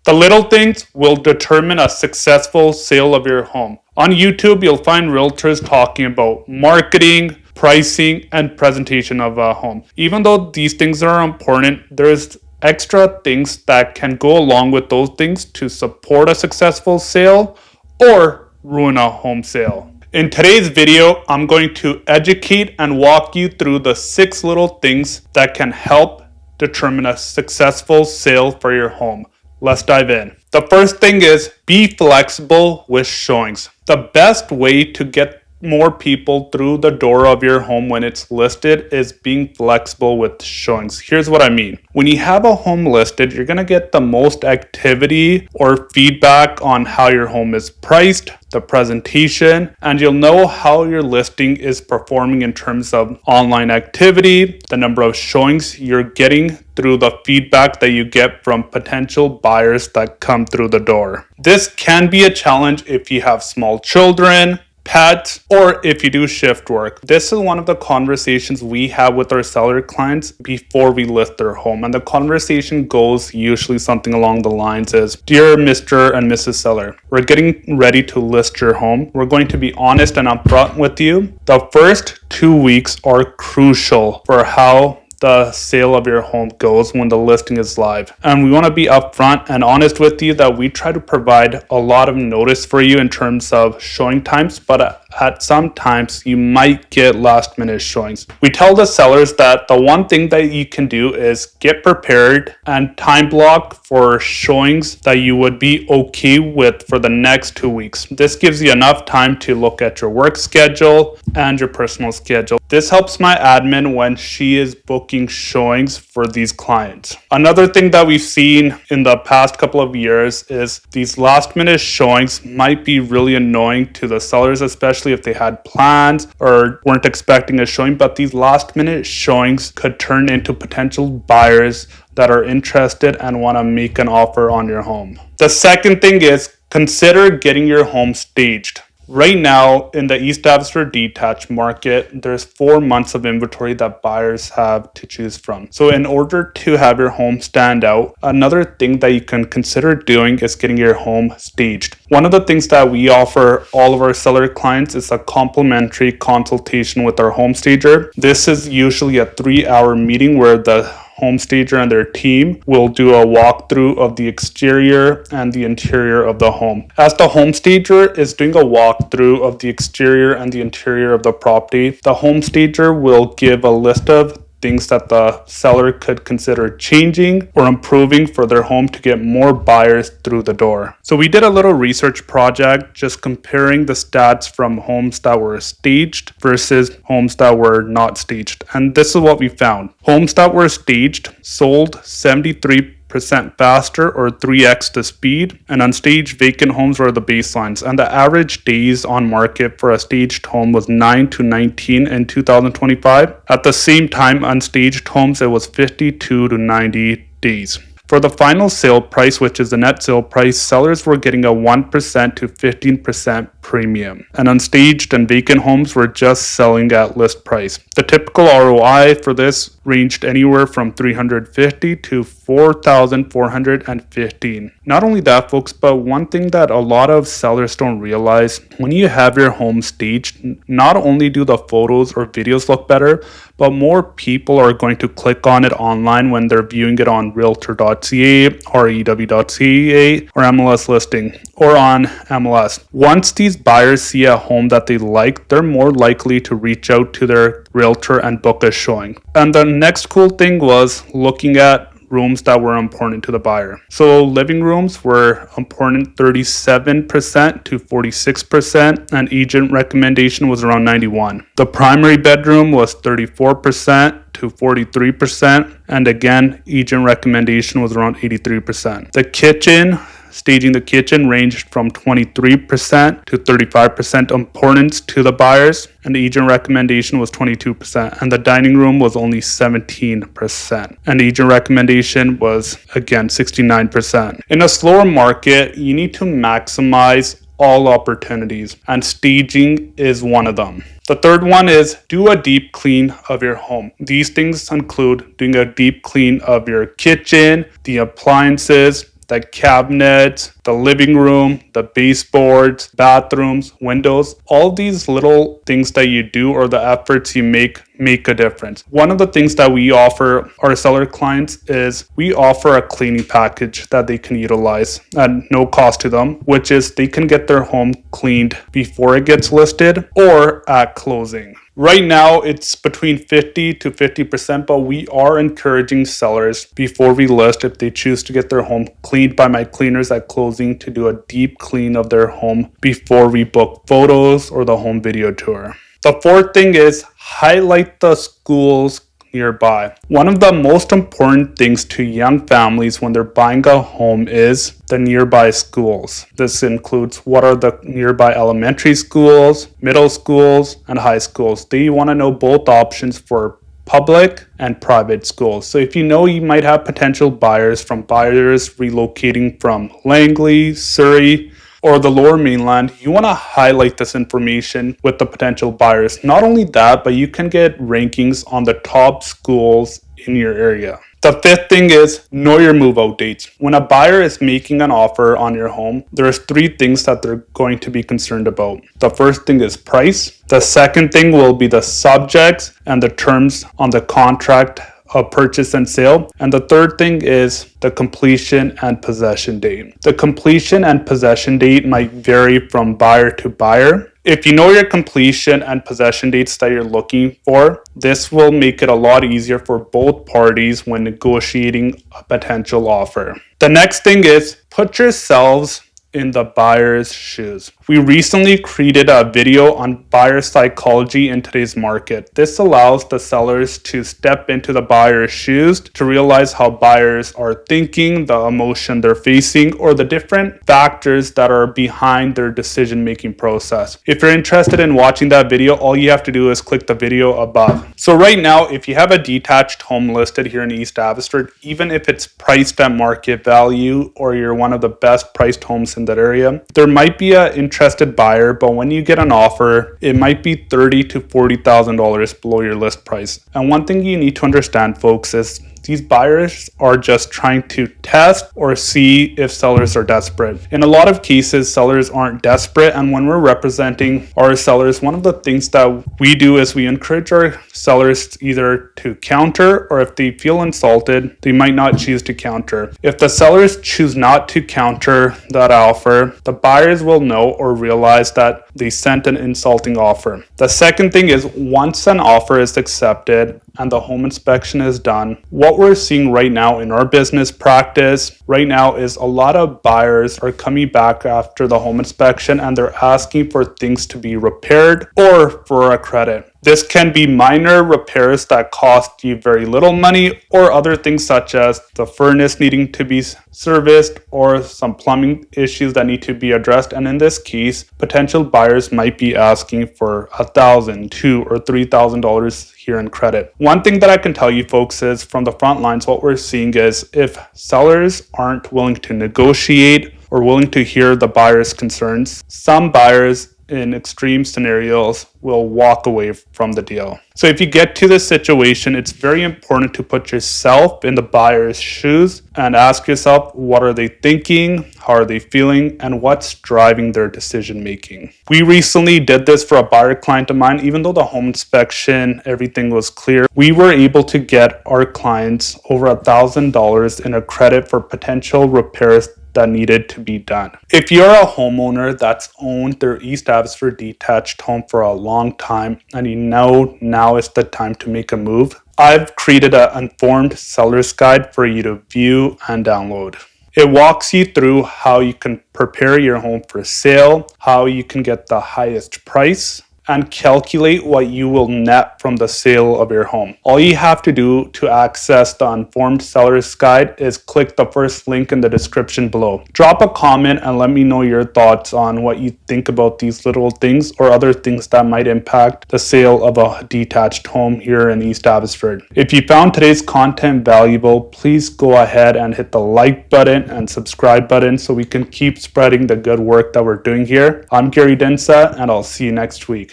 The little things will determine a successful sale of your home. On YouTube, you'll find realtors talking about marketing, pricing, and presentation of a home. Even though these things are important, there's extra things that can go along with those things to support a successful sale or ruin a home sale. In today's video, I'm going to educate and walk you through the 6 little things that can help determine a successful sale for your home. Let's dive in. The first thing is be flexible with showings. The best way to get more people through the door of your home when it's listed is being flexible with showings. Here's what I mean. When you have a home listed, you're going to get the most activity or feedback on how your home is priced, the presentation, and you'll know how your listing is performing in terms of online activity, the number of showings you're getting through the feedback that you get from potential buyers that come through the door. This can be a challenge if you have small children, pets, or if you do shift work. This is one of the conversations we have with our seller clients before we list their home. And the conversation goes usually something along the lines is, Dear Mr. and Mrs. Seller, we're getting ready to list your home. We're going to be honest and upfront with you. The first 2 weeks are crucial for how the sale of your home goes when the listing is live. And we want to be upfront and honest with you that we try to provide a lot of notice for you in terms of showing times, but at some times you might get last minute showings. We tell the sellers that the one thing that you can do is get prepared and time block for showings that you would be okay with for the next 2 weeks. This gives you enough time to look at your work schedule and your personal schedule. This helps my admin when she is booking showings for these clients. Another thing that we've seen in the past couple of years is these last minute showings might be really annoying to the sellers, especially if they had plans or weren't expecting a showing, but these last minute showings could turn into potential buyers that are interested and want to make an offer on your home. The second thing is consider getting your home staged. Right now, in the East Abbotsford detached market, there's 4 months of inventory that buyers have to choose from. So in order to have your home stand out, another thing that you can consider doing is getting your home staged. One of the things that we offer all of our seller clients is a complimentary consultation with our home stager. This is usually a 3-hour meeting where the home stager and their team will do a walkthrough of the exterior and the interior of the home. As the home stager is doing a walkthrough of the exterior and the interior of the property, the home stager will give a list of things that the seller could consider changing or improving for their home to get more buyers through the door. So we did a little research project just comparing the stats from homes that were staged versus homes that were not staged. And this is what we found. Homes that were staged sold 73% faster or 3x the speed, and unstaged vacant homes were the baselines, and the average days on market for a staged home was 9 to 19 in 2025. At the same time, unstaged homes, it was 52 to 90 days. For the final sale price, which is the net sale price, sellers were getting a 1% to 15% premium, and unstaged and vacant homes were just selling at list price. The typical ROI for this ranged anywhere from $350 to $4,415. Not only that, folks, but one thing that a lot of sellers don't realize, when you have your home staged, not only do the photos or videos look better, but more people are going to click on it online when they're viewing it on realtor.ca or ew.ca or MLS listing or on MLS. Once these buyers see a home that they like, they're more likely to reach out to their realtor and book a showing. And the next cool thing was looking at rooms that were important to the buyer. So living rooms were important 37% to 46%, and agent recommendation was around 91. The primary bedroom was 34% to 43%, and again, agent recommendation was around 83%. The kitchen, staging the kitchen ranged from 23% to 35% importance to the buyers, and the agent recommendation was 22%, and the dining room was only 17%, and the agent recommendation was again 69%. In a slower market, you need to maximize all opportunities, and staging is one of them. The third one is do a deep clean of your home. These things include doing a deep clean of your kitchen, the appliances, the cabinets, the living room, the baseboards, bathrooms, windows, all these little things that you do or the efforts you make a difference. One of the things that we offer our seller clients is we offer a cleaning package that they can utilize at no cost to them, which is they can get their home cleaned before it gets listed or at closing. Right now, it's between 50 to 50%, but we are encouraging sellers before we list, if they choose to get their home cleaned by my cleaners at closing, to do a deep clean of their home before we book photos or the home video tour. The fourth thing is highlight the schools nearby. One of the most important things to young families when they're buying a home is the nearby schools. This includes what are the nearby elementary schools, middle schools, and high schools. They want to know both options for public and private schools. So if you know you might have potential buyers relocating from Langley, Surrey, or the lower mainland, you want to highlight this information with the potential buyers. Not only that, but you can get rankings on the top schools in your area. The fifth thing is know your move out dates. When a buyer is making an offer on your home, there's three things that they're going to be concerned about. The first thing is price. The second thing will be the subjects and the terms on the contract of purchase and sale. And the third thing is the completion and possession date. The completion and possession date might vary from buyer to buyer. If you know your completion and possession dates that you're looking for, this will make it a lot easier for both parties when negotiating a potential offer. The next thing is put yourselves in the buyer's shoes. We recently created a video on buyer psychology in today's market. This allows the sellers to step into the buyer's shoes to realize how buyers are thinking, the emotion they're facing, or the different factors that are behind their decision-making process. If you're interested in watching that video, all you have to do is click the video above. So right now, if you have a detached home listed here in East Abbotsford, even if it's priced at market value or you're one of the best priced homes in that area, there might be an interested buyer, but when you get an offer, it might be $30,000 to $40,000 below your list price. And one thing you need to understand, folks, is these buyers are just trying to test or see if sellers are desperate. In a lot of cases, sellers aren't desperate, and when we're representing our sellers, one of the things that we do is we encourage our sellers either to counter, or if they feel insulted, they might not choose to counter. If the sellers choose not to counter that offer, the buyers will know or realize that they sent an insulting offer. The second thing is, once an offer is accepted and the home inspection is done, what we're seeing right now in our business practice right now is a lot of buyers are coming back after the home inspection and they're asking for things to be repaired or for a credit. This can be minor repairs that cost you very little money, or other things such as the furnace needing to be serviced or some plumbing issues that need to be addressed. And in this case, potential buyers might be asking for $1,000, $2,000, or $3,000 here in credit. One thing that I can tell you folks is from the front lines, what we're seeing is if sellers aren't willing to negotiate or willing to hear the buyer's concerns, some buyers in extreme scenarios will walk away from the deal. So if you get to this situation, it's very important to put yourself in the buyer's shoes and ask yourself, what are they thinking? How are they feeling? And what's driving their decision making? We recently did this for a buyer client of mine. Even though the home inspection, everything was clear, we were able to get our clients over $1,000 in a credit for potential repairs that needed to be done. If you're a homeowner that's owned their East Abbotsford detached home for a long time and you know now is the time to make a move, I've created an informed seller's guide for you to view and download. It walks you through how you can prepare your home for sale, how you can get the highest price, and calculate what you will net from the sale of your home. All you have to do to access the Informed Seller's Guide is click the first link in the description below. Drop a comment and let me know your thoughts on what you think about these little things or other things that might impact the sale of a detached home here in East Abbotsford. If you found today's content valuable, please go ahead and hit the like button and subscribe button so we can keep spreading the good work that we're doing here. I'm Gary Dhindsa, and I'll see you next week.